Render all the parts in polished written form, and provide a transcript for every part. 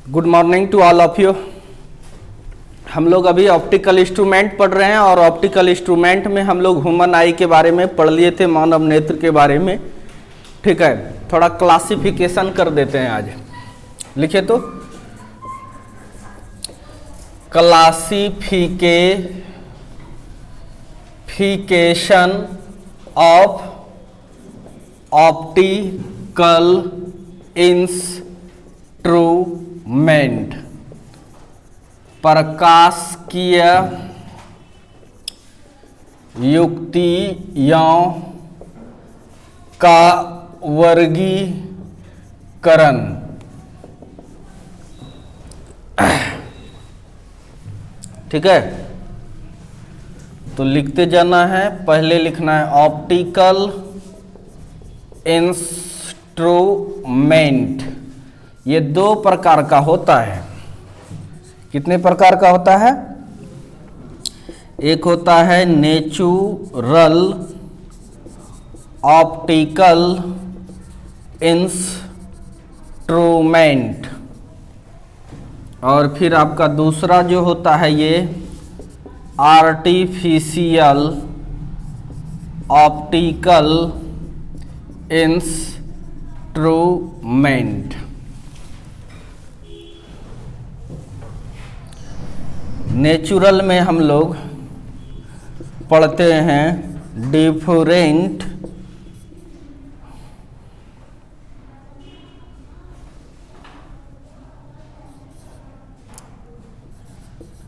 Good morning to all of you. हम लोग अभी ऑप्टिकल इंस्ट्रूमेंट पढ़ रहे हैं और ऑप्टिकल इंस्ट्रूमेंट में हम लोग ह्यूमन आई के बारे में पढ़ लिए थे, मानव नेत्र के बारे में। ठीक है, थोड़ा क्लासिफिकेशन कर देते हैं आज। लिखे तो क्लासिफिकेशन ऑफ ऑप्टिकल इंस्ट्रूमेंट, प्रकाशिकीय युक्तियों का वर्गीकरण। ठीक है, तो लिखते जाना है। पहले लिखना है ऑप्टिकल इंस्ट्रूमेंट। ये दो प्रकार का होता है। कितने प्रकार का होता है? एक होता है नेचुरल ऑप्टिकल इंस्ट्रूमेंट, और फिर आपका दूसरा जो होता है ये आर्टिफिशियल ऑप्टिकल इंस्ट्रूमेंट। नेचुरल में हम लोग पढ़ते हैं डिफरेंट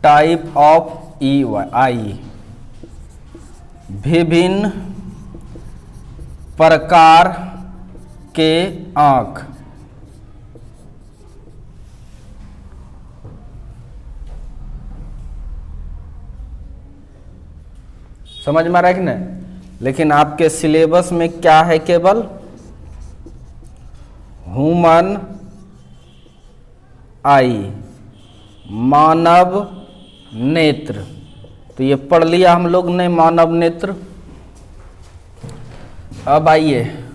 टाइप ऑफ आई, विभिन्न प्रकार के आँख। समझ में आ रहा है कि नहीं? लेकिन आपके सिलेबस में क्या है? केवल ह्यूमन आई, मानव नेत्र। तो ये पढ़ लिया हम लोग ने, मानव नेत्र। अब आइए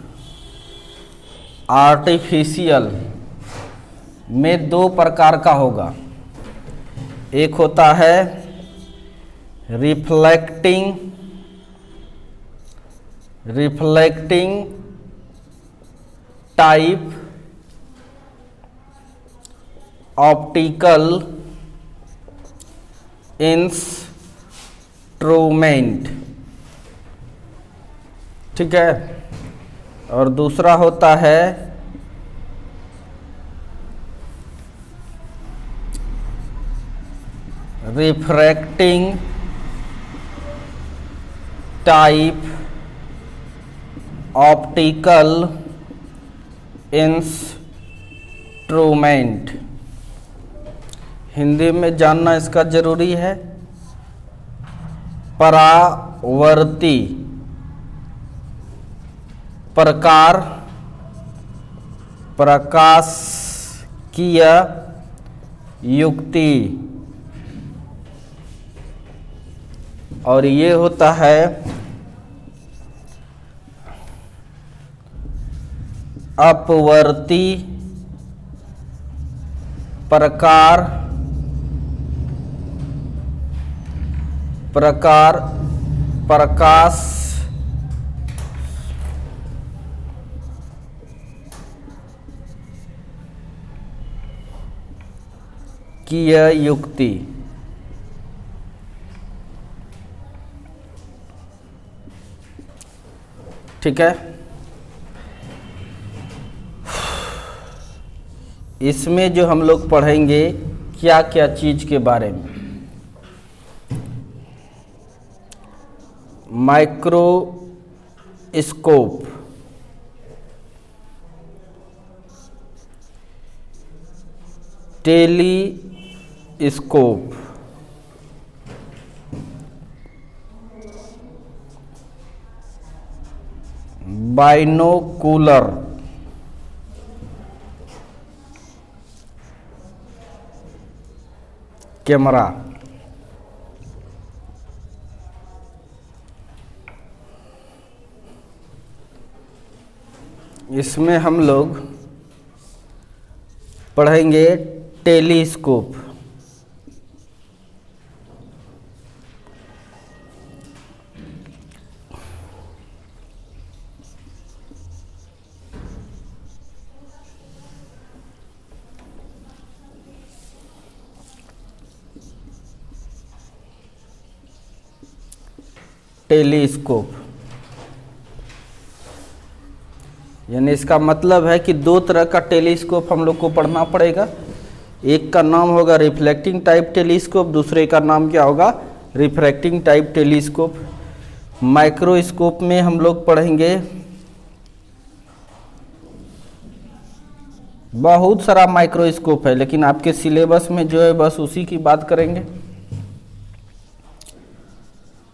आर्टिफिशियल में दो प्रकार का होगा। एक होता है रिफ्लेक्टिंग टाइप ऑप्टिकल इंस्ट्रूमेंट। ठीक है, और दूसरा होता है refracting type optical instrument. Hindi में जानना इसका जरूरी है। परावर्ती प्रकार प्रकाशिकीय युक्ति, और ये होता है अपवर्ती प्रकार प्रकाशिकीय युक्ति। ठीक है, इसमें जो हम लोग पढ़ेंगे क्या क्या चीज के बारे में। Microscope, telescope, binocular, camera. इसमें हम लोग पढ़ेंगे टेलीस्कोप। टेलीस्कोप यानी इसका मतलब है कि दो तरह का टेलीस्कोप हम लोग को पढ़ना पड़ेगा। एक का नाम होगा रिफ्लेक्टिंग टाइप टेलीस्कोप, दूसरे का नाम क्या होगा, रिफ्रैक्टिंग टाइप टेलीस्कोप। माइक्रोस्कोप में हम लोग पढ़ेंगे बहुत सारा माइक्रोस्कोप है, लेकिन आपके सिलेबस में जो है बस उसी की बात करेंगे।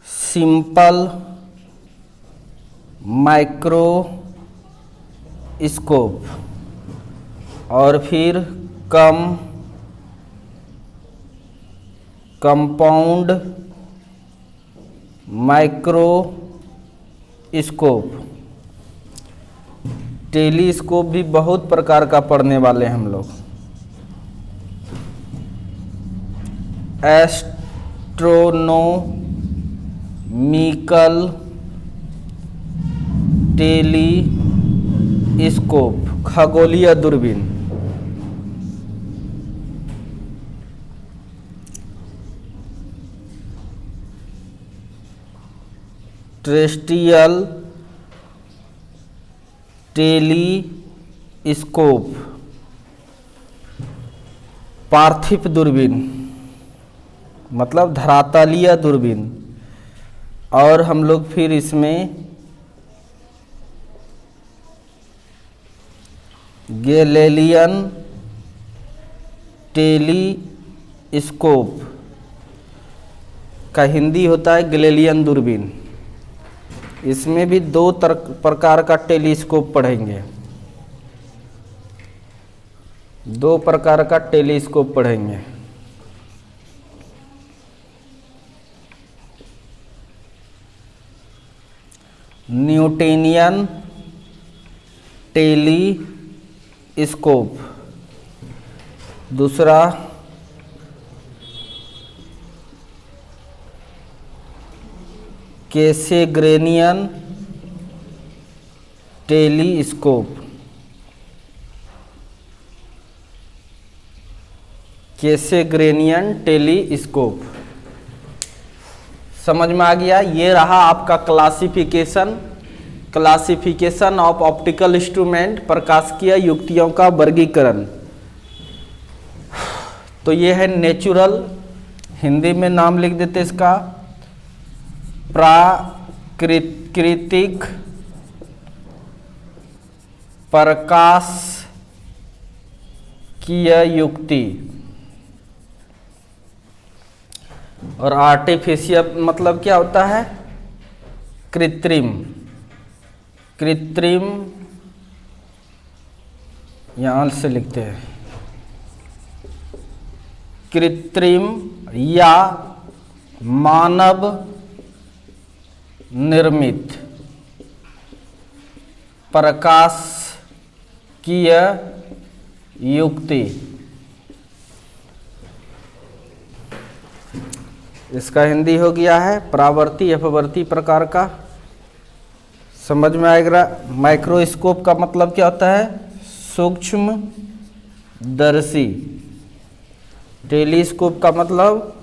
सिंपल माइक्रोस्कोप और फिर कंपाउंड माइक्रोस्कोप। टेलीस्कोप भी बहुत प्रकार का पढ़ने वाले हैं हम लोग। एस्ट्रोनोमिकल टेलीस्कोप, खगोलीय दूरबीन। टेरेस्ट्रियल टेलीस्कोप, पार्थिव दूरबीन मतलब धरातलीय दूरबीन। और हम लोग फिर इसमें गैलीलियन टेलीस्कोप का हिंदी होता है गैलीलियन दूरबीन। इसमें भी दो प्रकार का टेलीस्कोप पढ़ेंगे, दो प्रकार का टेलीस्कोप पढ़ेंगे। न्यूटनियन टेलीस्कोप, दूसरा कैसेग्रेनियन टेलीस्कोप। कैसेग्रेनियन टेलीस्कोप समझ में आ गया। ये रहा आपका क्लासिफिकेशन ऑफ ऑप्टिकल इंस्ट्रूमेंट, प्रकाशिकीय युक्तियों का वर्गीकरण। तो ये है नेचुरल, हिंदी में नाम लिख देते इसका प्राकृतिक प्रकाशिकीय युक्ति। और आर्टिफिशियल मतलब क्या होता है, कृत्रिम। कृत्रिम यहां से लिखते हैं, कृत्रिम या मानव निर्मित प्रकाशिकीय युक्ति। इसका हिंदी हो गया है परावर्ती अपवर्ती प्रकार का। समझ में आएगा। माइक्रोस्कोप का मतलब क्या होता है, सूक्ष्म दर्शी। टेलीस्कोप का मतलब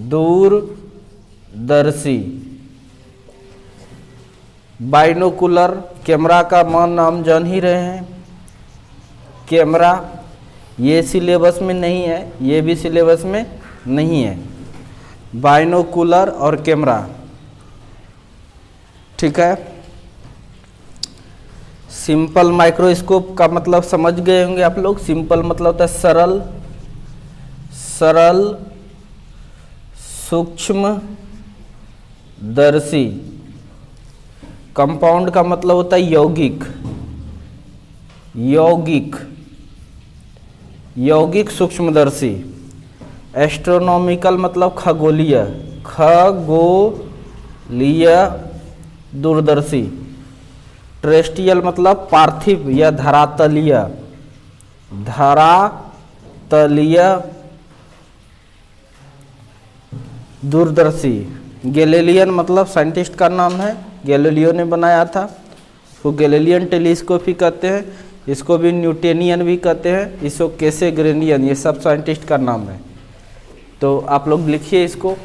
दूरदर्शी। बाइनोकुलर कैमरा का नाम जान ही रहे हैं। कैमरा ये सिलेबस में नहीं है, ये भी सिलेबस में नहीं है। बाइनोकुलर और कैमरा, ठीक है। सिंपल माइक्रोस्कोप का मतलब समझ गए होंगे आप लोग। सिंपल मतलब होता है सरल, सरल सूक्ष्म दर्शी। कंपाउंड का मतलब होता है यौगिक, यौगिक, यौगिक सूक्ष्मदर्शी। एस्ट्रोनॉमिकल मतलब खगोलीय, खगोलीय दूरदर्शी। टेरेस्ट्रियल मतलब पार्थिव या धरातलीय, धरातलीय तलीय दूरदर्शी। गैलीलियन मतलब साइंटिस्ट का नाम है, गैलीलियो ने बनाया था, तो गैलीलियन टेलीस्कोप ही कहते हैं, इसको भी न्यूटोनियन भी कहते हैं, इसको कैसेग्रेनियन, ये सब साइंटिस्ट का नाम है। तो आप लोग लिखिए इसको।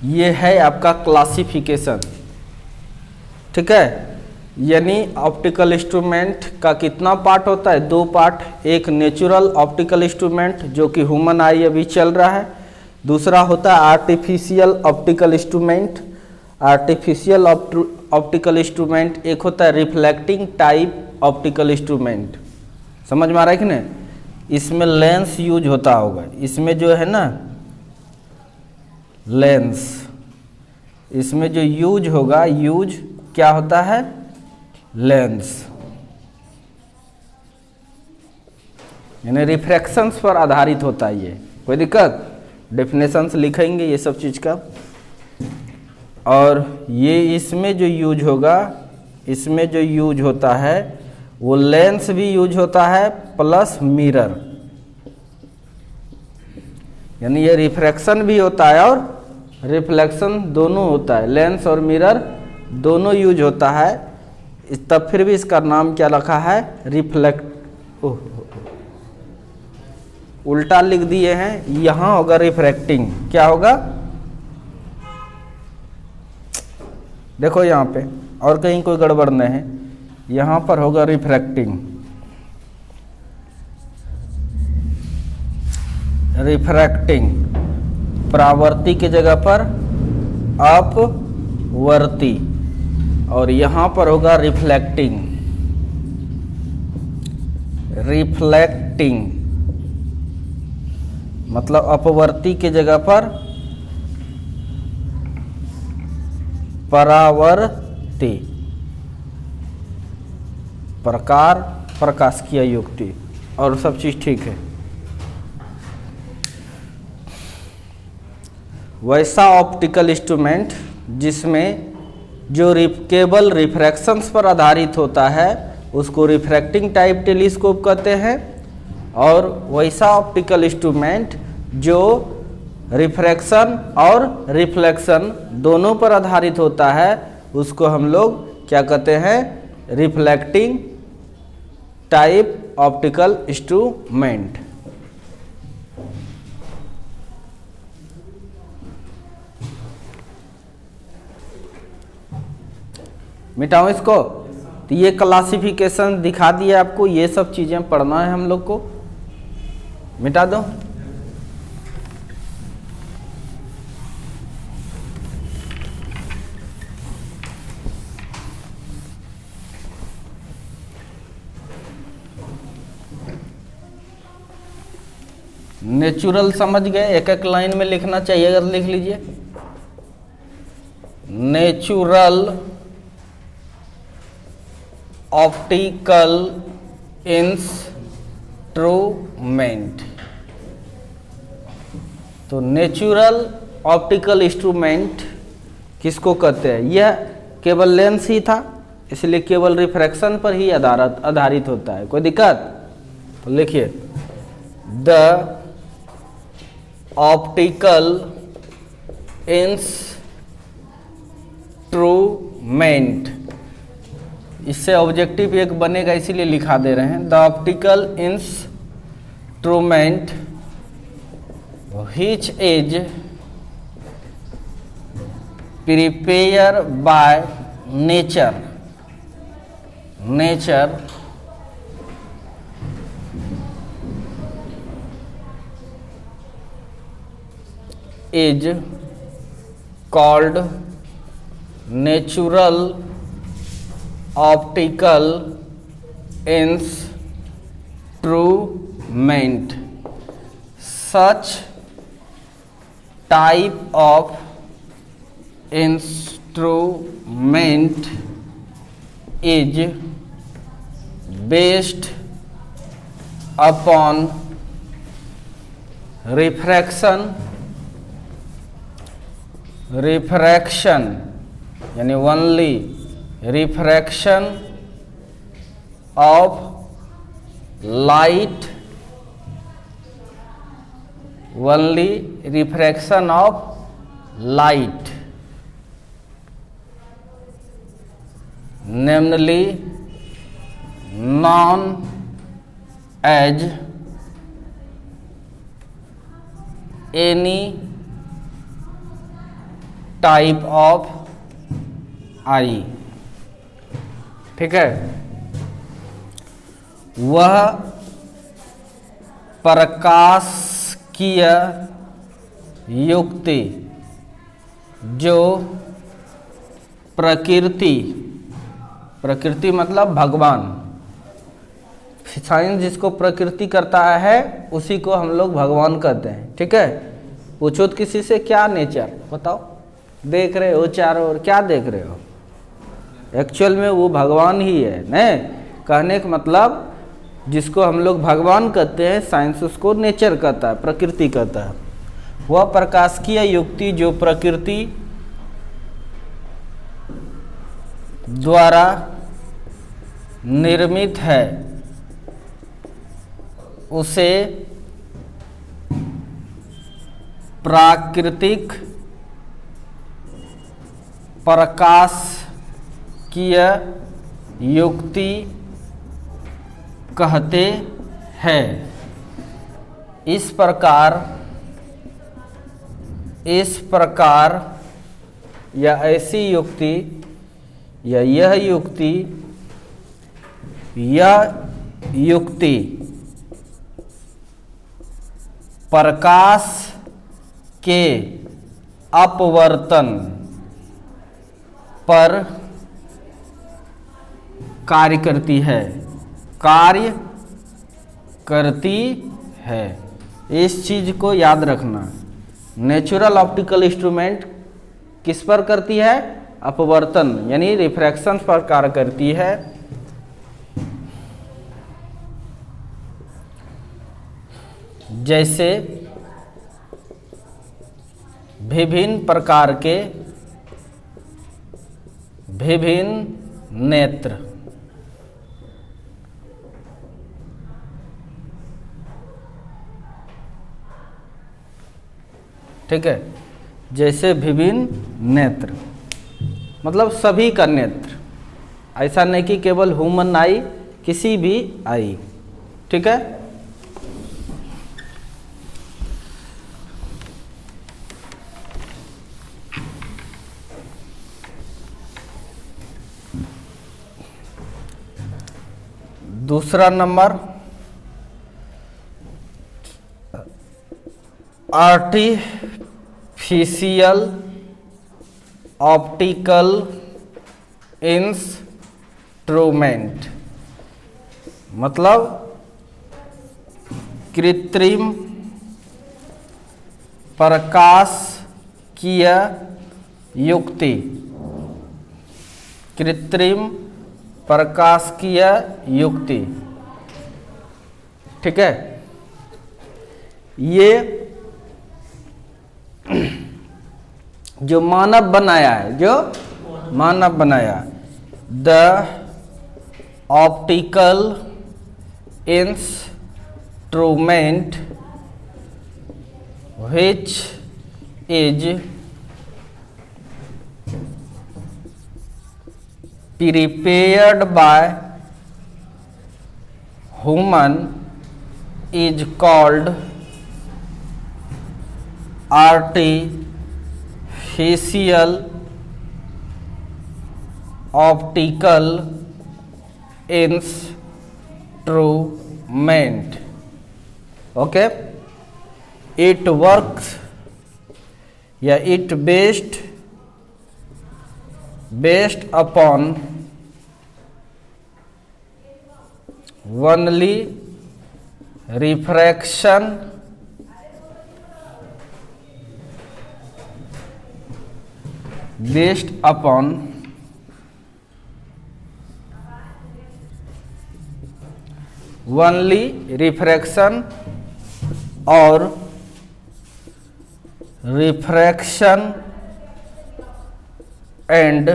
ये है आपका क्लासिफिकेशन, ठीक है। यानी ऑप्टिकल इंस्ट्रूमेंट का कितना पार्ट होता है? 2 पार्ट। एक नेचुरल ऑप्टिकल इंस्ट्रूमेंट जो कि ह्यूमन आई अभी चल रहा है, दूसरा होता है artificial optical instrument. Artificial optical instrument एक होता है रिफ्लेक्टिंग टाइप ऑप्टिकल इंस्ट्रूमेंट। समझ में आ रहा है कि नहीं? इसमें लेंस यूज होता होगा, इसमें जो है ना लेंस, इसमें जो यूज होगा, यूज क्या होता है? लेंस, यानी रिफ्रैक्शंस पर आधारित होता है ये। कोई दिक्कत? डेफिनेशंस लिखेंगे ये सब चीज़ का। और ये इसमें जो यूज होगा, इसमें जो यूज होता है वो लेंस भी यूज होता है प्लस मिरर, यानी ये रिफ्रैक्शन भी होता है और रिफ्लेक्शन दोनों होता है, लेंस और मिरर दोनों यूज होता है। तब फिर भी इसका नाम क्या रखा है? उल्टा लिख दिए हैं, यहाँ होगा रिफ्रैक्टिंग। क्या होगा? देखो यहाँ पे, और कहीं कोई गड़बड़ नहीं है, यहाँ पर होगा रिफ्रैक्टिंग। रिफ्रैक्टिंग परावर्ती की जगह पर अपवर्ती, और यहाँ पर होगा रिफ्लेक्टिंग। रिफ्लेक्टिंग मतलब अपवर्ती की जगह पर परावर्ती। प्रकार प्रकाशिकी युक्ति और सब चीज़ ठीक है। वैसा ऑप्टिकल इंस्ट्रूमेंट जिसमें जो केवल रिफ्रैक्शंस पर आधारित होता है उसको रिफ्रैक्टिंग टाइप टेलीस्कोप कहते हैं, और वैसा ऑप्टिकल इंस्ट्रूमेंट जो रिफ्रैक्शन और रिफ्लेक्शन दोनों पर आधारित होता है उसको हम लोग क्या कहते हैं? Reflecting type optical instrument. मिटाओ इसको। तो ये क्लासिफिकेशन दिखा दिया आपको, ये सब चीज़ें पढ़ना है हम लोग को। मिटा दो। नेचुरल समझ गए? एक एक लाइन में लिखना चाहिए, अगर लिख लीजिए। Natural optical instrument. तो नेचुरल ऑप्टिकल इंस्ट्रूमेंट किसको कहते हैं? यह केवल लेंस ही था, इसलिए केवल रिफ्रैक्शन पर ही आधारित होता है। कोई दिक्कत? तो लिखिए, द ऑप्टिकल इंस्ट्रूमेंट, इससे ऑब्जेक्टिव एक बनेगा इसीलिए लिखा दे रहे हैं। The optical instrument which is prepare by nature is called natural optical instrument. Such type of instrument is based upon refraction यानी only refraction of light only refraction of light, namely known as any type of eye. ठीक है, वह प्रकाशिकीय युक्ति जो प्रकृति मतलब भगवान, science जिसको प्रकृति करता है उसी को हम लोग भगवान कहते हैं। ठीक है, पूछो तो किसी से क्या नेचर बताओ, देख रहे हो चारों ओर, क्या देख रहे हो? एक्चुअल में वो भगवान ही है न। कहने का मतलब जिसको हम लोग भगवान कहते हैं, साइंस उसको नेचर कहता है, प्रकृति कहता है। वह प्रकाशिकीय युक्ति जो प्रकृति द्वारा निर्मित है उसे प्राकृतिक प्रकाशिकीय युक्ति कहते हैं। इस प्रकार या ऐसी युक्ति या यह युक्ति प्रकाश के अपवर्तन पर कार्य करती है। इस चीज को याद रखना, नेचुरल ऑप्टिकल इंस्ट्रूमेंट किस पर करती है? अपवर्तन यानी रिफ्रैक्शन पर कार्य करती है। जैसे विभिन्न प्रकार के विभिन्न नेत्र, ठीक है, जैसे विभिन्न नेत्र मतलब सभी का नेत्र, ऐसा नहीं कि केवल ह्यूमन आई, किसी भी आई। ठीक है, दूसरा नंबर आर्टिफिशियल ऑप्टिकल इंस्ट्रूमेंट मतलब कृत्रिम प्रकाशिकीय युक्ति, कृत्रिम प्रकाशिकीय युक्ति। ठीक है, ये जो मानव बनाया है, the optical instrument which is prepared by human is called artificial optical instrument. Okay, it works या it based upon only refraction based upon only refraction और refraction and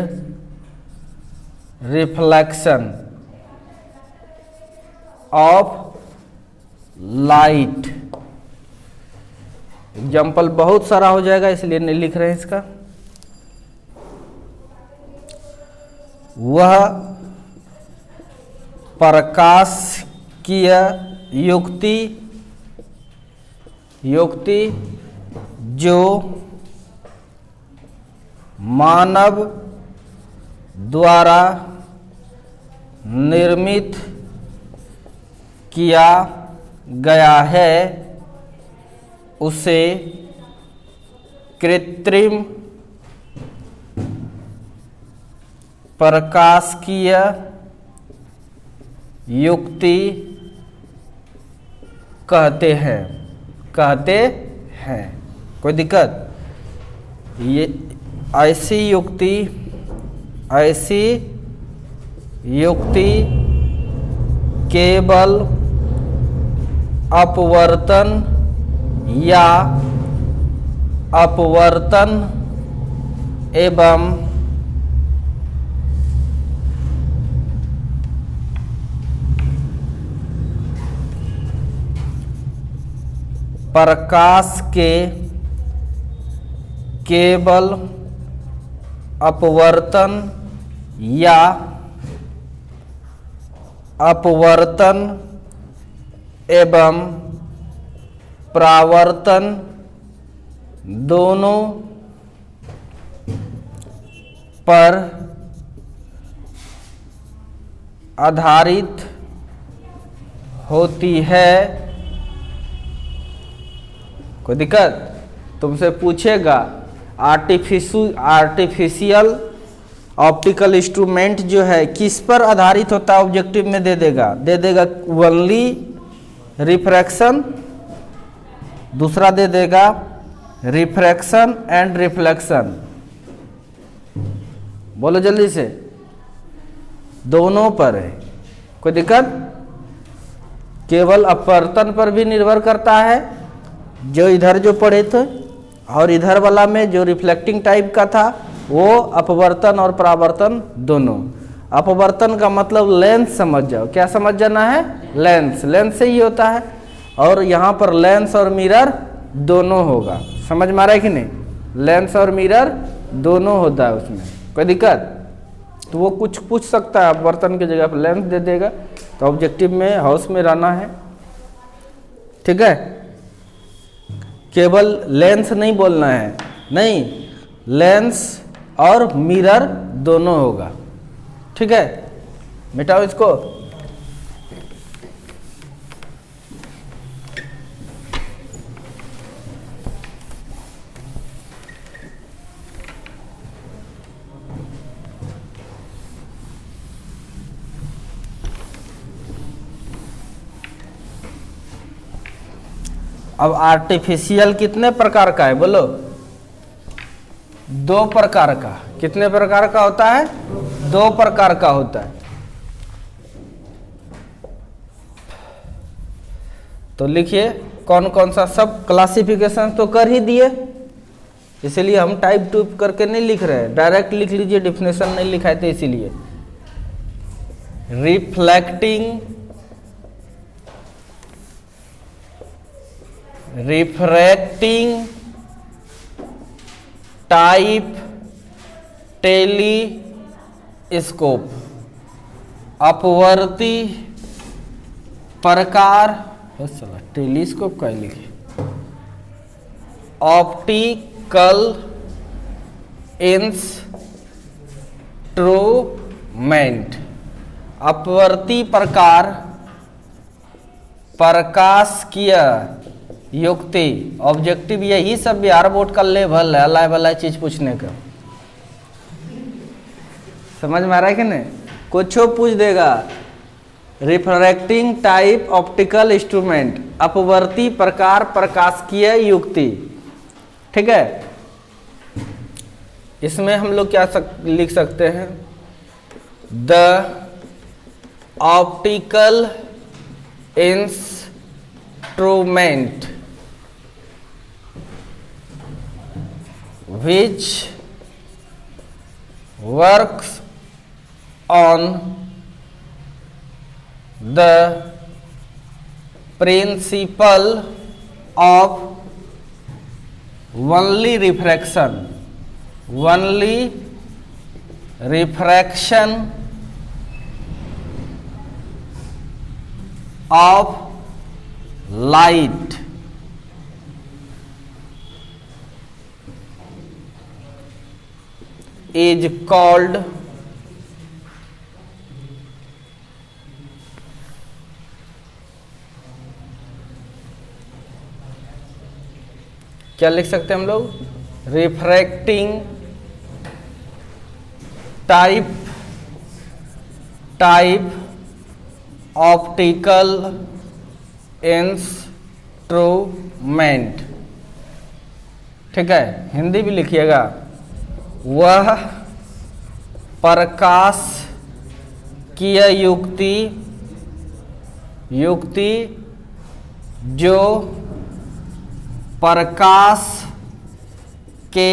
reflection of light example बहुत सारा हो जाएगा इसलिए नहीं लिख रहे हैं इसका। वह प्रकाशिकीय युक्ति जो मानव द्वारा निर्मित किया गया है उसे कृत्रिम प्रकाशिकीय युक्ति कहते हैं। कोई दिक्कत? ये ऐसी युक्ति केवल अपवर्तन एवं प्रकाश के केवल अपवर्तन एवं परावर्तन दोनों पर आधारित होती है। कोई दिक्कत? तुमसे पूछेगा आर्टिफिशियल ऑप्टिकल इंस्ट्रूमेंट जो है किस पर आधारित होता है, ऑब्जेक्टिव में दे देगा ओनली रिफ्रैक्शन, दूसरा दे देगा रिफ्रैक्शन एंड रिफ्लेक्शन। बोलो जल्दी से, दोनों पर है। कोई दिक्कत? केवल अपवर्तन पर भी निर्भर करता है, जो इधर जो पढ़े थे, और इधर वाला में जो रिफ्लेक्टिंग टाइप का था वो अपवर्तन और परावर्तन दोनों। अपवर्तन का मतलब लेंस समझ जाओ, क्या समझ जाना है? लेंस से ही होता है, और यहाँ पर लेंस और मिरर दोनों होगा। समझ में आ रहा है कि नहीं? लेंस और मिरर दोनों होता है उसमें। कोई दिक्कत? तो वो कुछ पूछ सकता है, अपवर्तन की जगह पर लेंस दे देगा, तो ऑब्जेक्टिव में हाउस में रहना है। ठीक है, केवल लेंस नहीं बोलना है, नहीं, लेंस और मिरर दोनों होगा। ठीक है, मिटाओ इसको। अब आर्टिफिशियल कितने प्रकार का है बोलो? 2 प्रकार का। कितने प्रकार का होता है? 2 प्रकार का होता है। तो लिखिए कौन कौन सा, सब क्लासिफिकेशन तो कर ही दिए, इसलिए हम टाइप टूप करके नहीं लिख रहे हैं, डायरेक्ट लिख लीजिए, डिफिनेशन नहीं लिखाए थे इसीलिए। रिफ्रैक्टिंग टाइप टेलीस्कोप, अपवर्ती प्रकार, टेलीस्कोप का लिखिए, ऑप्टिकल इंस्ट्रूमेंट, अपवर्ती प्रकार, प्रकाशिकीय युक्ति। ऑब्जेक्टिव यही सब बिहार बोर्ड का लेवल है, अलाय बलाय चीज पूछने का। समझ में आ रहा है कि नहीं? कुछ पूछ देगा, रिफ्रैक्टिंग टाइप ऑप्टिकल इंस्ट्रूमेंट, अपवर्ती प्रकार, प्रकाशिकीय युक्ति। ठीक है, इसमें हम लोग क्या लिख सकते हैं? The optical instrument which works on the principle of only refraction of light is called क्या लिख सकते हैं हम लोग? Refracting type optical instrument. ठीक है, हिंदी भी लिखिएगा। वह प्रकाश की युक्ति जो प्रकाश के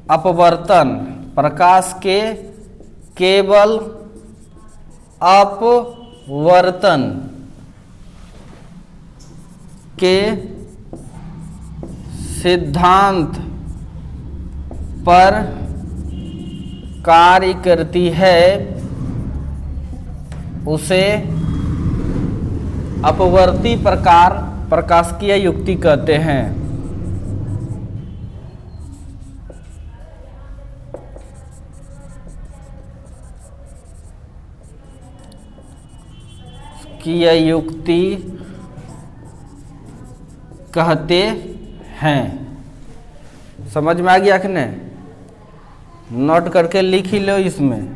अपवर्तन, प्रकाश के केवल अपवर्तन के सिद्धांत पर कार्य करती है, उसे अपवर्ती प्रकाशिकी युक्ति कहते हैं। की युक्ति कहते हैं। समझ में आ गया कि नहीं? नोट करके लिख ही लो इसमें।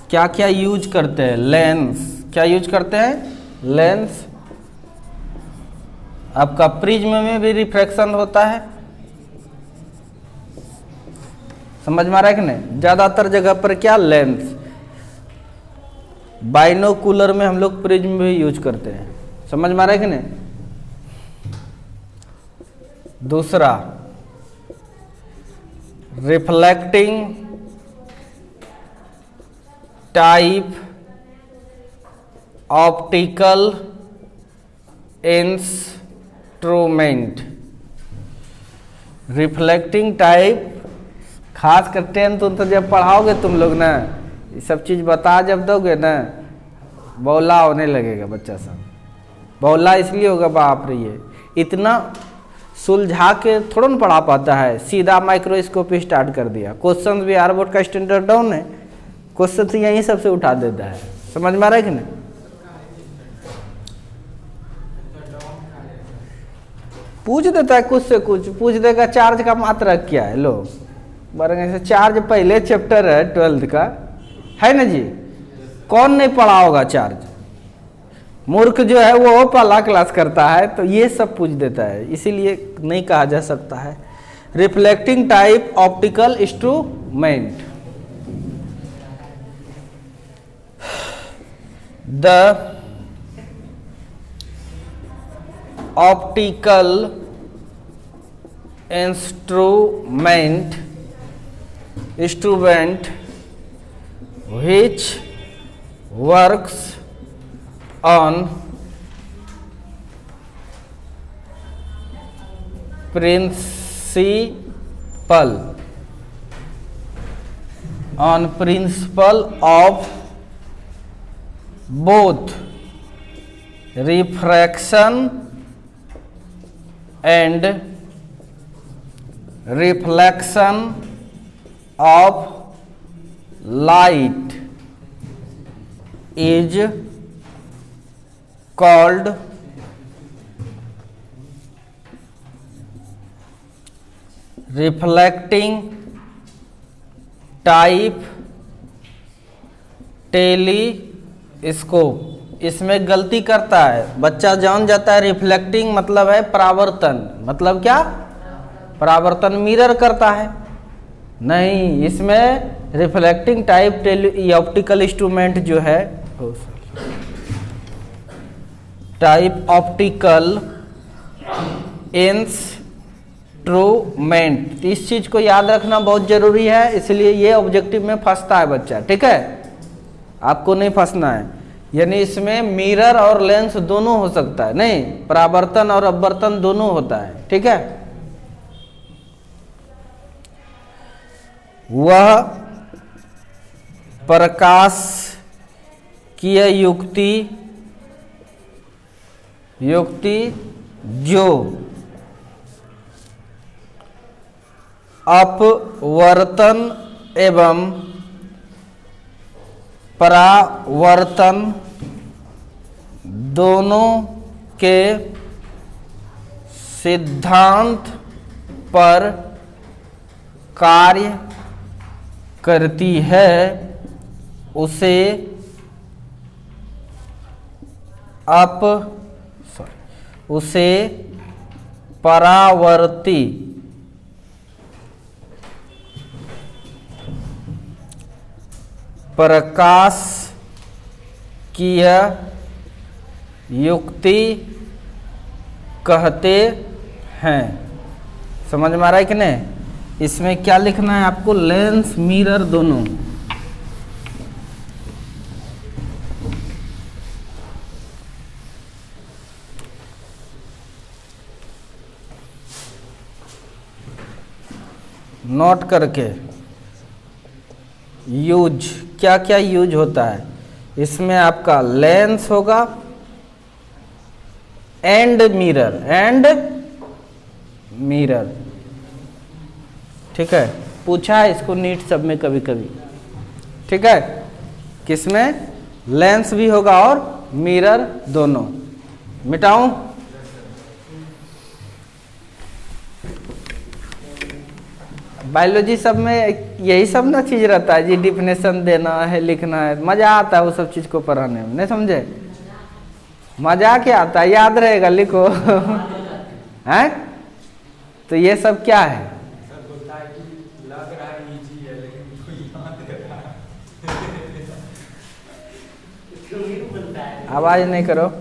क्या क्या यूज करते हैं? लेंस। क्या यूज करते हैं? लेंस। आपका प्रिज्म में भी रिफ्रैक्शन होता है। समझ में आ रहा है कि नहीं? ज्यादातर जगह पर क्या? लेंस। बाइनोकुलर में हम लोग प्रिज्म भी यूज करते हैं। समझ में आ रहा है कि नहीं? दूसरा, reflecting type optical instrument. Reflecting type खास कर 10th तो जब पढ़ाओगे तुम लोग ना, ये सब चीज़ बता जब दोगे ना, बौला होने लगेगा बच्चा सब। बौला इसलिए होगा, बाप रे ये इतना सुलझा के थोड़ा ना पढ़ा पाता है। सीधा माइक्रोस्कोप स्टार्ट कर दिया। क्वेश्चन भी आर बोर्ड का स्टैंडर्ड डाउन है, क्वेश्चन तो यहीं सबसे उठा देता है। समझ में आ रहा है कि नहीं? पूछ देता है कुछ से कुछ, पूछ देगा चार्ज का मात्रा क्या है। लो बरंगे से चार्ज पहले चैप्टर है 12th का, है ना जी? कौन नहीं पढ़ा होगा चार्ज? मूर्ख जो है वो पहला क्लास करता है, तो ये सब पूछ देता है, इसीलिए नहीं कहा जा सकता है। Reflecting type optical instrument. The optical instrument which works on principle of both refraction and reflection of light is called reflecting type telescope. इसमें गलती करता है बच्चा, जान जाता है रिफ्लेक्टिंग मतलब है परावर्तन। मतलब क्या? परावर्तन मिरर करता है। नहीं, इसमें रिफ्लेक्टिंग टाइप ऑप्टिकल इंस्ट्रूमेंट जो है, टाइप ऑप्टिकल इंस्ट्रूमेंट। इस चीज को याद रखना बहुत जरूरी है, इसलिए ये ऑब्जेक्टिव में फंसता है बच्चा। ठीक है, आपको नहीं फंसना है। यानी इसमें मिरर और लेंस दोनों हो सकता है, नहीं परावर्तन और अपवर्तन दोनों होता है, ठीक है। वह प्रकाश की युक्ति जो अपवर्तन एवं परावर्तन दोनों के सिद्धांत पर कार्य करती है, उसे परावर्ती प्रकाश की युक्ति कहते हैं। समझ में आ रहा है कि नहीं? इसमें क्या लिखना है आपको? लेंस मिरर दोनों। नोट करके यूज, क्या क्या यूज होता है इसमें? आपका लेंस होगा एंड मिरर, ठीक है। पूछा है इसको नीट सब में कभी कभी, ठीक है। किसमें? लेंस भी होगा और मिरर दोनों। मिटाऊं? बायोलॉजी सब में यही सब ना चीज रहता है जी, डिफिनेशन देना है, लिखना है, मजा आता है वो सब चीज को पढ़ाने में, नहीं समझे? मजा क्या आता है, याद रहेगा, लिखो हैं। तो ये सब क्या है? आवाज नहीं करो,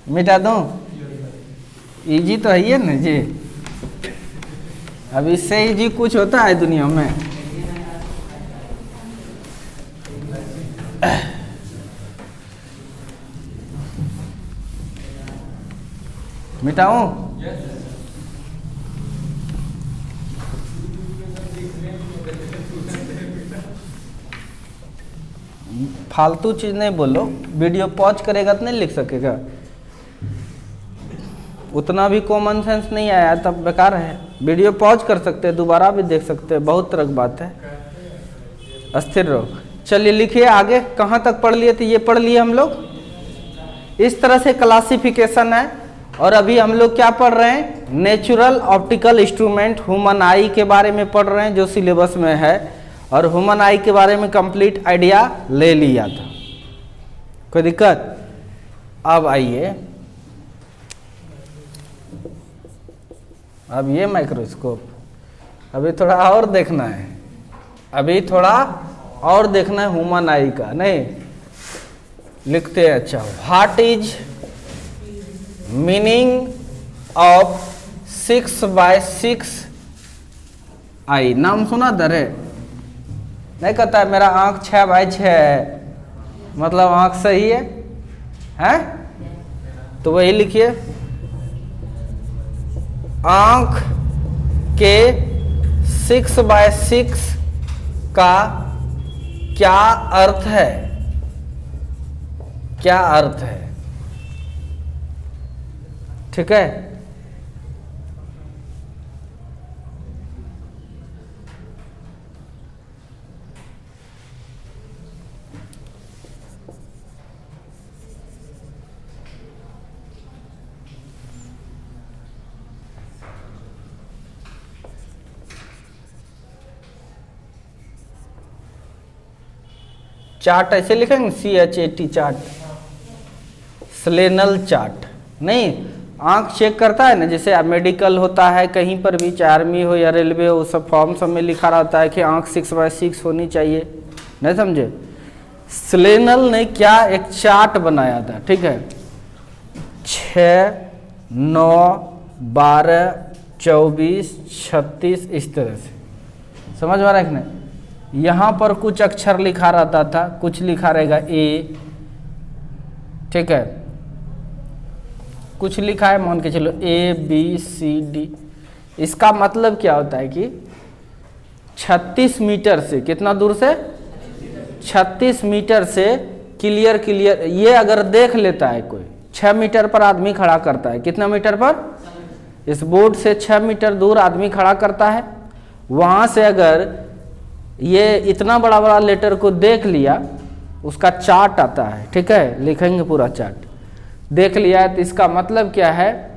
मिटा दूं? इजी तो है ये ना जी, अब इससे ही जी कुछ होता है दुनिया में। मिटाऊं? फालतू चीज नहीं बोलो, वीडियो पॉज करेगा तो नहीं लिख सकेगा। उतना भी कॉमन सेंस नहीं आया तब बेकार है। वीडियो पॉज कर सकते हैं, दोबारा भी देख सकते हैं, बहुत तरह की बात है। अस्थिर रहो। चलिए लिखिए आगे, कहाँ तक पढ़ लिए थे? ये पढ़ लिए हम लोग। इस तरह से क्लासिफिकेशन है। और अभी हम लोग क्या पढ़ रहे हैं? नेचुरल ऑप्टिकल इंस्ट्रूमेंट ह्यूमन आई के बारे में पढ़ रहे हैं, जो सिलेबस में है। और ह्यूमन आई के बारे में कंप्लीट आइडिया ले लिया था, कोई दिक्कत? अब आइए, अब ये माइक्रोस्कोप अभी थोड़ा और देखना है, अभी थोड़ा और देखना है ह्यूमन आई का, नहीं लिखते हैं। अच्छा, what is meaning of 6x6 आई? नाम सुना दरे? नहीं कहता है मेरा आंख 6x6 है, मतलब आंख सही है, हैं? तो वही लिखिए, आंख के 6x6 का क्या अर्थ है? क्या अर्थ है? ठीक है। चार्ट ऐसे लिखेंगे, CHAT चार्ट, स्लेनल चार्ट। नहीं, आंख चेक करता है ना, जैसे मेडिकल होता है कहीं पर भी, चाहे आर्मी हो या रेलवे हो, सब फॉर्म सब में लिखा रहता है कि आंख 6x6 होनी चाहिए, नहीं समझे? स्लेनल ने क्या एक चार्ट बनाया था, ठीक है। 6, 9, 12, 24, 36 इस तरह से, समझ में आ रहा है कि नहीं? यहाँ पर कुछ अक्षर लिखा रहता था, कुछ लिखा रहेगा A, ठीक है, कुछ लिखा है मान के चलो ABCD, इसका मतलब क्या होता है कि 36 मीटर से, कितना दूर से, 36 मीटर से क्लियर, ये अगर देख लेता है कोई, 6 मीटर पर आदमी खड़ा करता है, कितना मीटर पर, इस बोर्ड से 6 मीटर दूर आदमी खड़ा करता है, वहां से अगर ये इतना बड़ा बड़ा लेटर को देख लिया, उसका चार्ट आता है, ठीक है, लिखेंगे पूरा चार्ट, देख लिया है, तो इसका मतलब क्या है,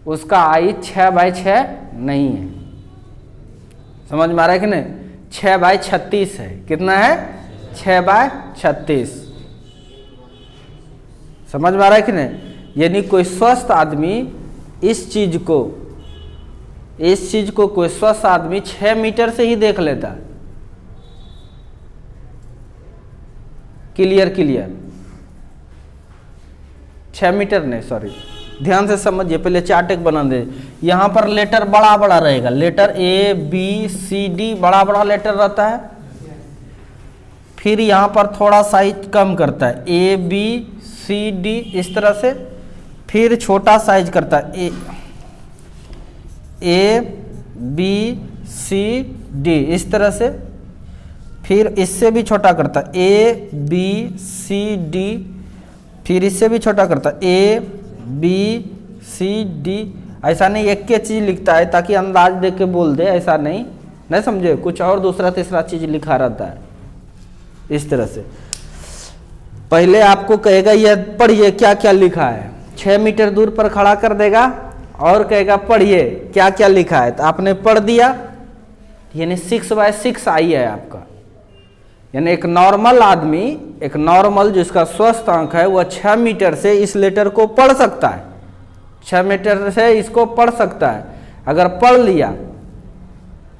उसका आई 6/6 नहीं है। समझ में आ रहा है कि नहीं, 6/36 है, कितना है, 6/36। समझ में आ रहा है कि नहीं, यानी कोई स्वस्थ आदमी इस चीज को कोई स्वस्थ आदमी 6 मीटर से ही देख लेता है, क्लियर 6 मीटर नहीं, सॉरी, ध्यान से समझिए, पहले चार्ट एक बना दे। यहाँ पर लेटर बड़ा बड़ा रहेगा, लेटर ABCD बड़ा बड़ा लेटर रहता है, फिर यहाँ पर थोड़ा साइज कम करता है ABCD इस तरह से, फिर छोटा साइज करता है ABCD इस तरह से, फिर इससे भी छोटा करता है ABCD, फिर इससे भी छोटा करता है ABCD। ऐसा नहीं एक के चीज लिखता है ताकि अंदाज दे के बोल दे, ऐसा नहीं समझे, कुछ और दूसरा तीसरा चीज लिखा रहता है इस तरह से। पहले आपको कहेगा ये पढ़िए क्या क्या लिखा है, 6 मीटर दूर पर खड़ा कर देगा और कहेगा पढ़िए क्या क्या लिखा है, तो आपने पढ़ दिया, यानी 6/6 आई है आपका। यानी एक नॉर्मल आदमी, एक नॉर्मल जिसका स्वस्थ आंख है, वह 6 मीटर से इस लेटर को पढ़ सकता है, 6 मीटर से इसको पढ़ सकता है। अगर पढ़ लिया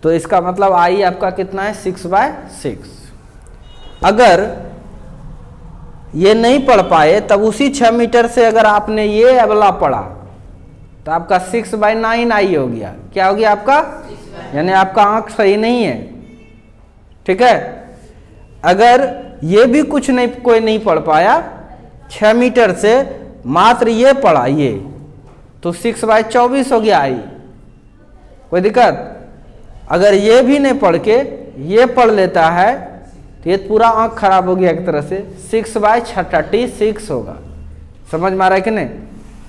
तो इसका मतलब आई आपका कितना है, 6/6। अगर ये नहीं पढ़ पाए, तब उसी 6 मीटर से अगर आपने ये वाला पढ़ा तो आपका 6/9 आई हो गया। क्या हो गया आपका, यानी आपका आंख सही नहीं है, ठीक है। अगर ये भी कुछ नहीं, कोई नहीं पढ़ पाया, 6 मीटर से मात्र ये पढ़ा ये, तो 6/24 हो गया आई, कोई दिक्कत। अगर ये भी नहीं पढ़ के ये पढ़ लेता है तो ये पूरा आंख खराब हो गया एक तरह से, 6/36 होगा। समझ में आ रहा है कि नहीं,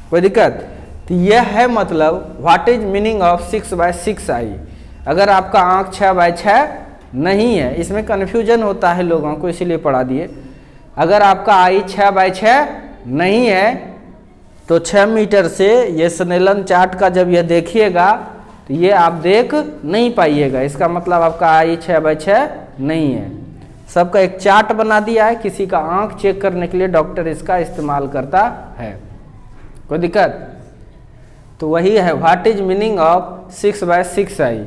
कोई दिक्कत। तो यह है मतलब व्हाट इज मीनिंग ऑफ 6/6 आई। अगर आपका आंख 6/6 नहीं है, इसमें कन्फ्यूजन होता है लोगों को, इसीलिए पढ़ा दिए। अगर आपका आई 6/6 नहीं है तो 6 मीटर से ये स्नेलन चार्ट का जब यह देखिएगा तो ये आप देख नहीं पाइएगा, इसका मतलब आपका आई 6/6 नहीं है। सबका एक चार्ट बना दिया है, किसी का आंख चेक करने के लिए डॉक्टर इसका इस्तेमाल करता है, कोई दिक्कत। तो वही है व्हाट इज मीनिंग ऑफ 6/6 आई।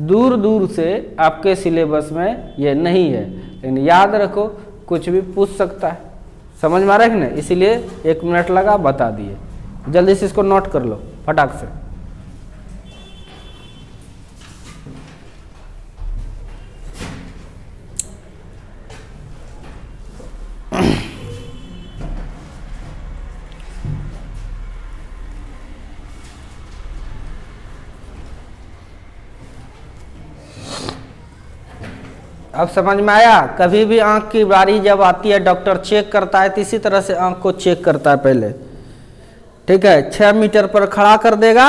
दूर दूर से आपके सिलेबस में ये नहीं है, लेकिन याद रखो कुछ भी पूछ सकता है। समझ में आ रहा है कि नहीं, इसीलिए 1 मिनट लगा, बता दिए। जल्दी से इसको नोट कर लो फटाक से। अब समझ में आया। कभी भी आंख की बारी जब आती है, डॉक्टर चेक करता है तो इसी तरह से आंख को चेक करता है पहले, ठीक है। 6 मीटर पर खड़ा कर देगा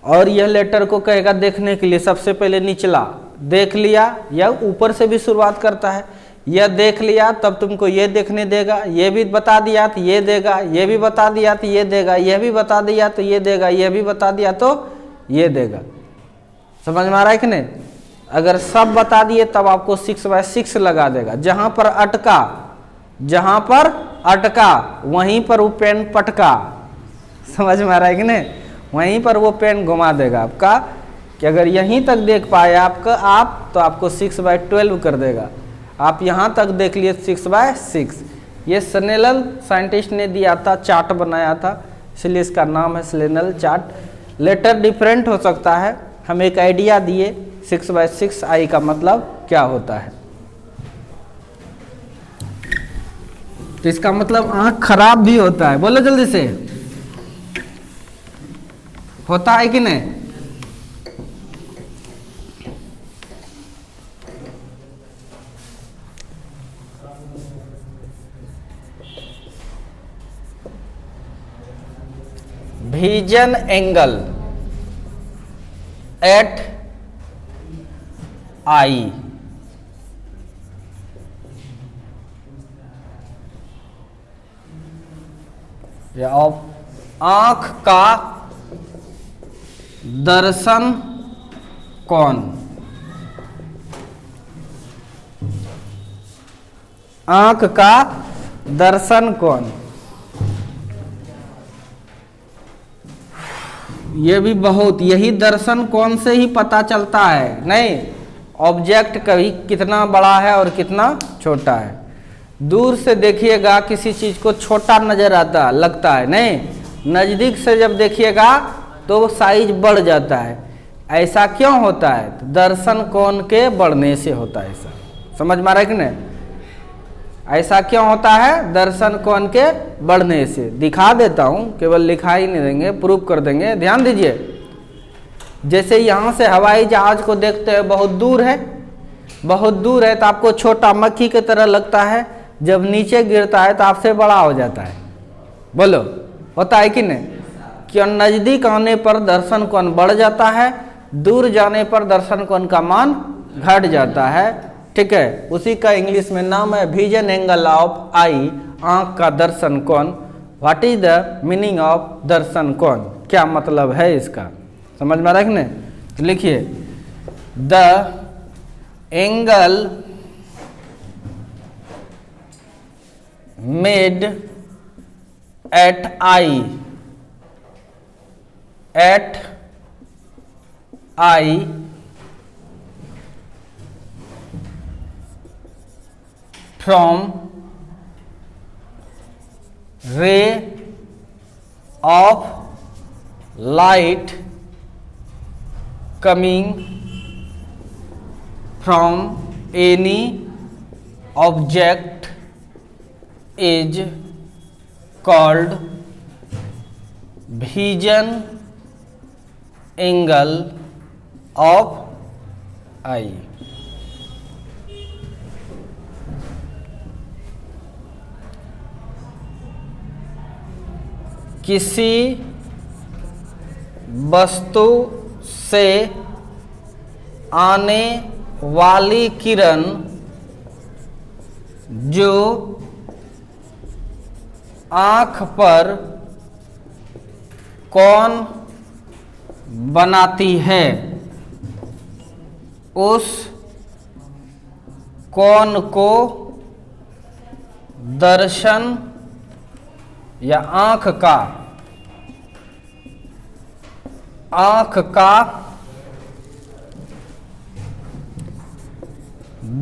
और यह लेटर को कहेगा देखने के लिए, सबसे पहले निचला देख लिया, या ऊपर से भी शुरुआत करता है, यह देख लिया तब तुमको ये देखने देगा, ये भी बता दिया तो ये देगा, ये भी बता दिया तो ये देगा, यह भी बता दिया तो ये देगा, यह भी बता दिया तो ये देगा। समझ में आ रहा है कि नहीं। अगर सब बता दिए तब आपको 6/6 लगा देगा। जहां पर अटका वहीं पर वो पेन पटका। समझ में आ रहा है कि नहीं, वहीं पर वो पेन घुमा देगा आपका, कि अगर यहीं तक देख पाए आप तो आपको 6/12 कर देगा। आप यहां तक देख लिए 6/6। ये स्नेलन साइंटिस्ट ने दिया था, चार्ट बनाया था, इसलिए इसका नाम है स्नेलन चार्ट। लेटर डिफरेंट हो सकता है, हम एक आइडिया दिए 6/6 आई का मतलब क्या होता है। तो इसका मतलब आंख खराब भी होता है। बोलो जल्दी से, होता है कि नहीं? विजन एंगल एट आई, आंख का दर्शन कोण, आंख का दर्शन कोण, ये भी बहुत, यही दर्शन कोण से ही पता चलता है नहीं ऑब्जेक्ट कभी कितना बड़ा है और कितना छोटा है। दूर से देखिएगा किसी चीज को छोटा नजर आता लगता है नहीं, नजदीक से जब देखिएगा तो वो साइज बढ़ जाता है। ऐसा क्यों होता है? तो दर्शन कोण के बढ़ने से होता है। ऐसा समझ में आ रहा है कि नहीं? ऐसा क्यों होता है? दर्शन कोण के बढ़ने से। दिखा देता हूं, केवल लिखा ही नहीं देंगे, प्रूफ कर देंगे। ध्यान दीजिए, जैसे यहां से हवाई जहाज को देखते हैं, बहुत दूर है, बहुत दूर है तो आपको छोटा मक्खी की तरह लगता है, जब नीचे गिरता है तो आपसे बड़ा हो जाता है। बोलो, होता है कि नहीं? क्यों? नजदीक आने पर दर्शन कोण बढ़ जाता है, दूर जाने पर दर्शन कोण का मान घट जाता है। ठीक है, उसी का इंग्लिश में नाम है विजन एंगल ऑफ आई, आंख का दर्शन कोण। What is the meaning of दर्शन कोण? क्या मतलब है इसका? समझ में आ रहा है कि नहीं? तो लिखिए, the angle made at eye, at eye from ray of light coming from any object is called vision angle of eye। किसी वस्तु से आने वाली किरण जो आँख पर कोण बनाती है, उस कोण को दर्शन या आँख का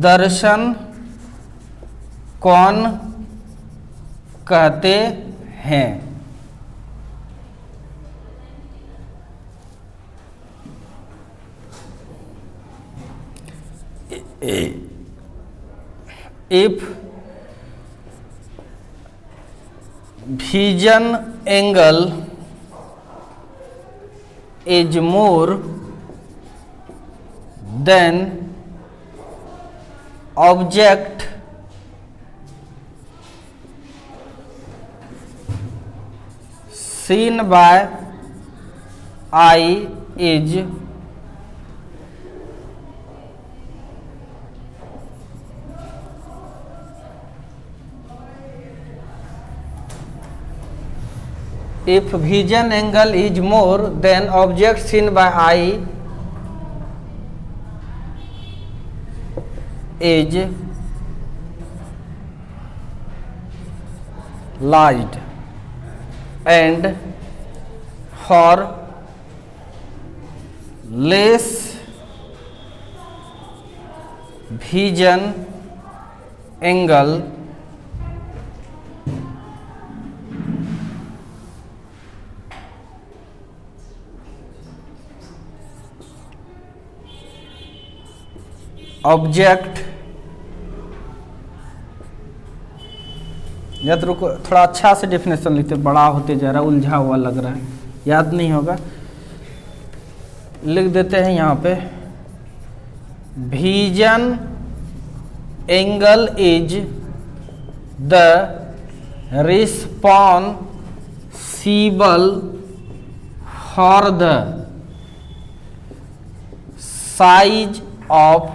दर्शन कोण कहते हैं। If vision angle is more than object seen by eye is if vision angle is more than object seen by eye is large and for less vision angle object या तो रुको थोड़ा अच्छा से डेफिनेशन लिखते, बड़ा होते जा रहा, उलझा हुआ लग रहा है, याद नहीं होगा। लिख देते हैं यहाँ पे, vision angle is the responsible for the size of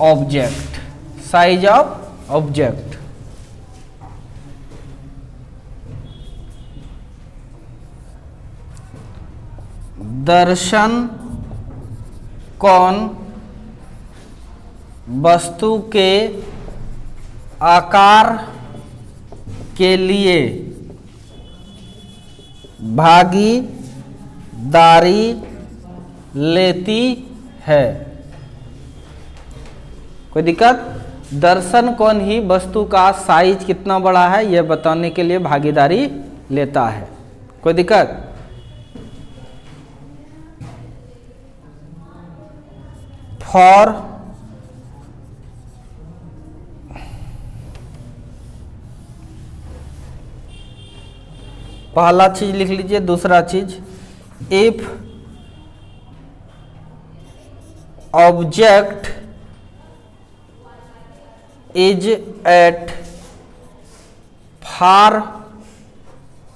object, size of object. दर्शन कोण वस्तु के आकार के लिए भागीदारी लेती है। कोई दिक्कत? दर्शन कोण ही वस्तु का साइज कितना बड़ा है यह बताने के लिए भागीदारी लेता है। कोई दिक्कत? फॉर पहला चीज लिख लीजिए। दूसरा चीज, if object is at far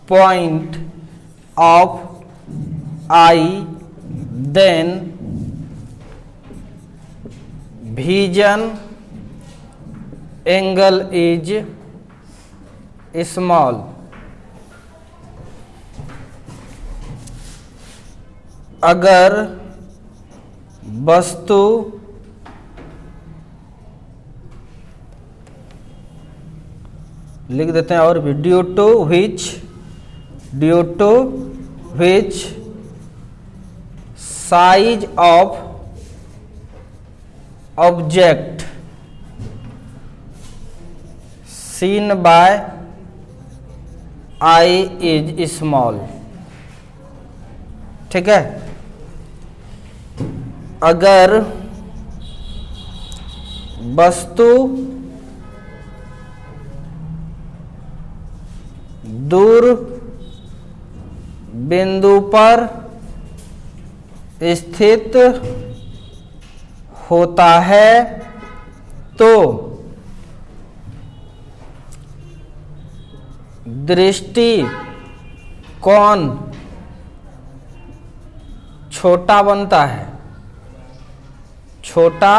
point of eye then vision angle is small. अगर वस्तु लिख देते हैं, और भी due to which size of object seen by eye is small. ठीक है? अगर वस्तु दूर बिंदु पर स्थित होता है तो दृष्टि कोण छोटा बनता है, छोटा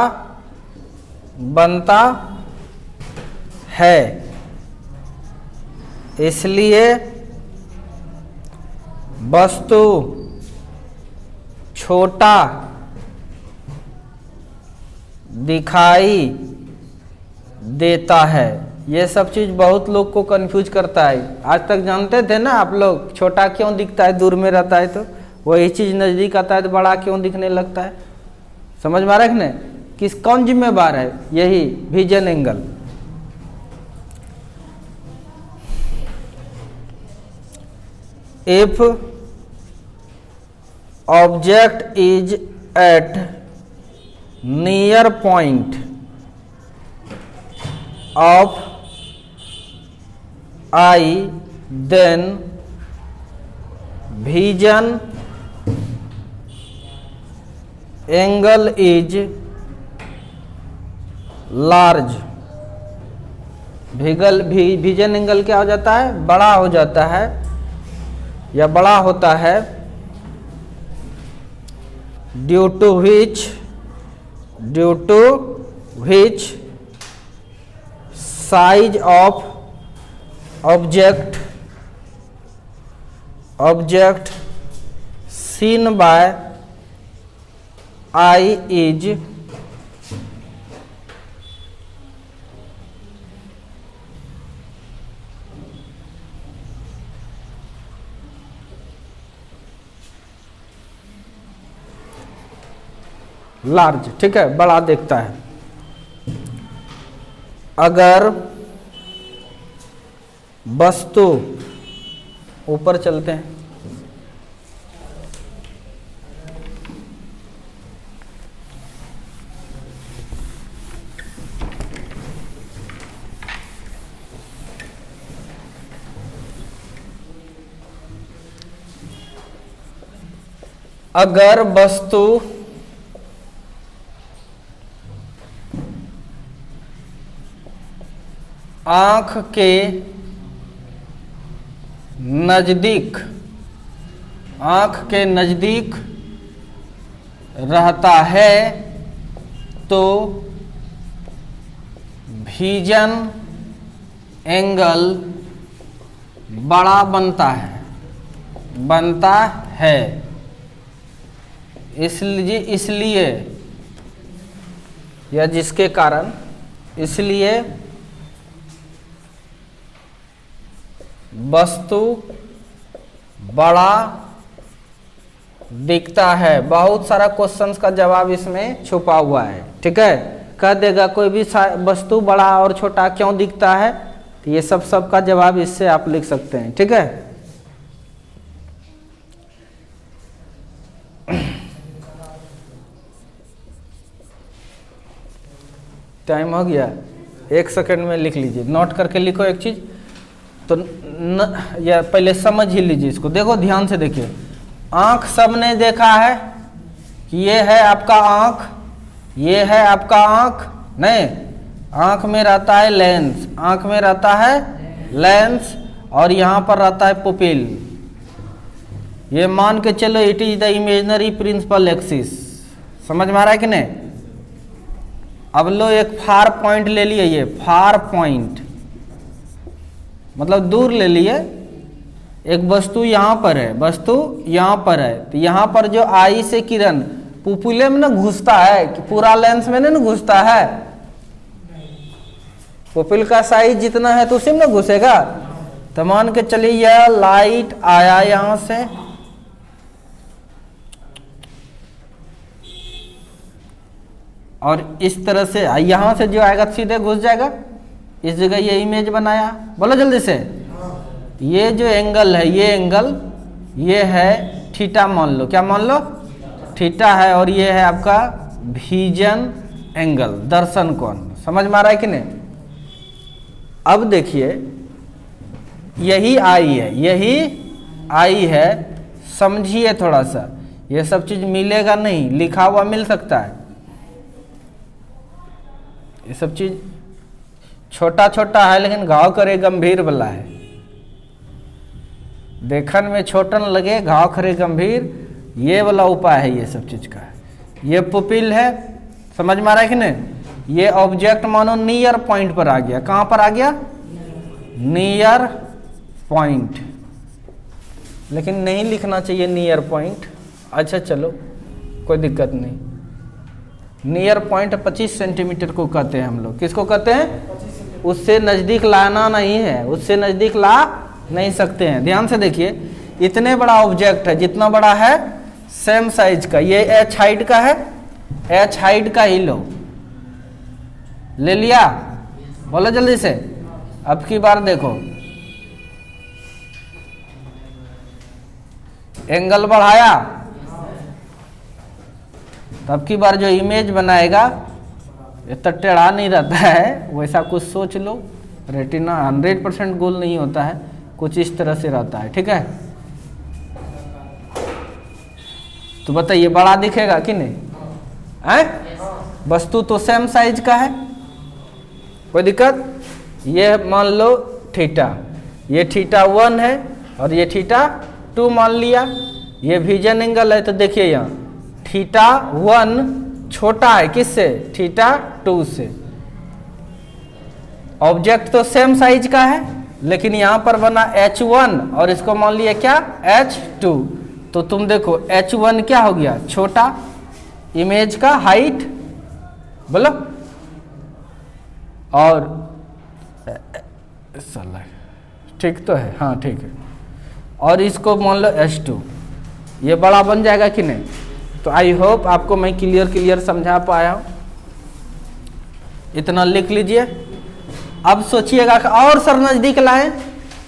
बनता है। इसलिए वस्तु छोटा दिखाई देता है। ये सब चीज बहुत लोग को कंफ्यूज करता है। आज तक जानते थे ना आप लोग, छोटा क्यों दिखता है दूर में रहता है, तो वही चीज नजदीक आता है तो बड़ा क्यों दिखने लगता है। समझ में आ रहा है? किस कौन जिम्मेवार है? यही vision angle. If object is at near point of eye then vision angle is large. Vision angle क्या हो जाता है? बड़ा हो जाता है या बड़ा होता है। Due to which size of object seen by eye is large. ठीक है? बड़ा देखता है। अगर वस्तु, ऊपर चलते हैं, अगर वस्तु आंख के नजदीक रहता है तो विजन एंगल बड़ा बनता है। इसलिए या जिसके कारण, इसलिए वस्तु बड़ा दिखता है। बहुत सारा क्वेश्चंस का जवाब इसमें छुपा हुआ है। ठीक है, कह देगा कोई भी वस्तु बड़ा और छोटा क्यों दिखता है, तो ये सब का जवाब इससे आप लिख सकते हैं। ठीक है, टाइम हो गया, 1 सेकंड में लिख लीजिए, नोट करके लिखो एक चीज तो या पहले समझ ही लीजिए इसको। देखो ध्यान से देखिए, आंख सबने देखा है कि ये है आपका आंख, ये है आपका आंख, नहीं, आंख में रहता है लेंस, आंख में रहता है लेंस और यहां पर रहता है पुपिल। ये मान के चलो it is the imaginary principal axis. समझ में आ रहा है कि नहीं? अब लो एक फार पॉइंट ले लिए, ये फार पॉइंट मतलब दूर ले लिए। एक वस्तु यहाँ पर है, वस्तु यहाँ पर है, तो यहाँ पर जो आई से किरण पुपिले में ना घुसता है कि पूरा लेंस में नहीं घुसता है। पुपिल का साइज जितना है तो उसी में घुसेगा। तो मान के चलिए यह लाइट आया यहां से, और इस तरह से यहां से जो आएगा सीधे घुस जाएगा। इस जगह ये इमेज बनाया, बोलो जल्दी से। ये जो एंगल है, ये एंगल ये है थीटा, मान लो, क्या मान लो? थीटा है, और ये है आपका विजन एंगल, दर्शन कोण। समझ में आ रहा है कि नहीं? अब देखिए यही आई है, यही आई है, समझिए थोड़ा सा। ये सब चीज मिलेगा नहीं, लिखा हुआ मिल सकता है। ये सब चीज छोटा छोटा है लेकिन घाव करे गंभीर वाला है। देखन में छोटन लगे घाव करे गंभीर, ये वाला उपाय है ये सब चीज का। ये पुपिल है, समझ में आ रहा है कि नहीं? ये ऑब्जेक्ट मानो नियर पॉइंट पर आ गया। कहां पर आ गया? Near point. लेकिन नहीं लिखना चाहिए नियर पॉइंट। अच्छा चलो कोई दिक्कत नहीं। नियर पॉइंट 25 सेंटीमीटर को कहते हैं हम लोग। किसको कहते हैं? उससे नजदीक लाना नहीं है, उससे नजदीक ला नहीं सकते हैं। ध्यान से देखिए, इतने बड़ा ऑब्जेक्ट है, जितना बड़ा है सेम साइज का, ये h हाइट का है, h हाइट का ही लो, ले लिया, बोलो जल्दी से। अब की बार देखो, एंगल बढ़ाया, तब की बार जो इमेज बनाएगा इतना टेढ़ा नहीं रहता है, वैसा कुछ सोच लो। रेटिना 100% गोल नहीं होता है, कुछ इस तरह से रहता है। ठीक है, तो बताइए बड़ा दिखेगा कि नहीं? वस्तु तो सेम साइज का है, कोई दिक्कत? ये मान लो थीटा, ये थीटा 1 है और ये थीटा 2 मान लिया। ये विजन एंगल है, तो देखिए यहाँ थीटा 1 छोटा है किससे? थीटा 2 से। ऑब्जेक्ट तो सेम साइज का है, लेकिन यहां पर बना h1 और इसको मान लिया क्या? h2। तो तुम देखो h1 क्या हो गया? छोटा, इमेज का हाइट, बोलो, और ठीक तो है, हाँ ठीक है, और इसको मान लो h2। ये बड़ा बन जाएगा कि नहीं? तो आई होप आपको मैं क्लियर समझा पाया हूं। इतना लिख लीजिए। अब सोचिएगा कि और सर नजदीक लाएं,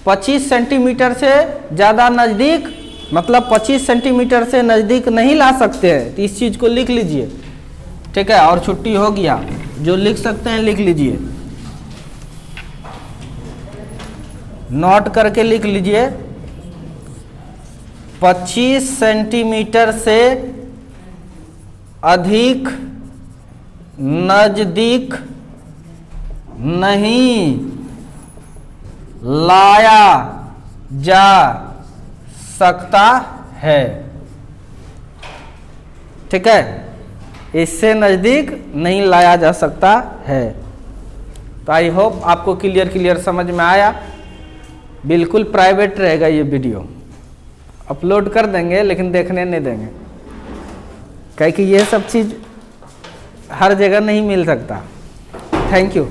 25 सेंटीमीटर से ज़्यादा नज़दीक, मतलब 25 सेंटीमीटर से नज़दीक नहीं ला सकते हैं, तो इस चीज़ को लिख लीजिए। ठीक है, और छुट्टी हो गया। जो लिख सकते हैं लिख लीजिए, नोट करके लिख लीजिए। 25 सेंटीमीटर से अधिक नजदीक नहीं लाया जा सकता है। ठीक है, इससे नजदीक नहीं लाया जा सकता है। तो आई होप आपको क्लियर समझ में आया। बिल्कुल प्राइवेट रहेगा ये वीडियो, अपलोड कर देंगे लेकिन देखने नहीं देंगे, क्योंकि ये सब चीज़ हर जगह नहीं मिल सकता। Thank you.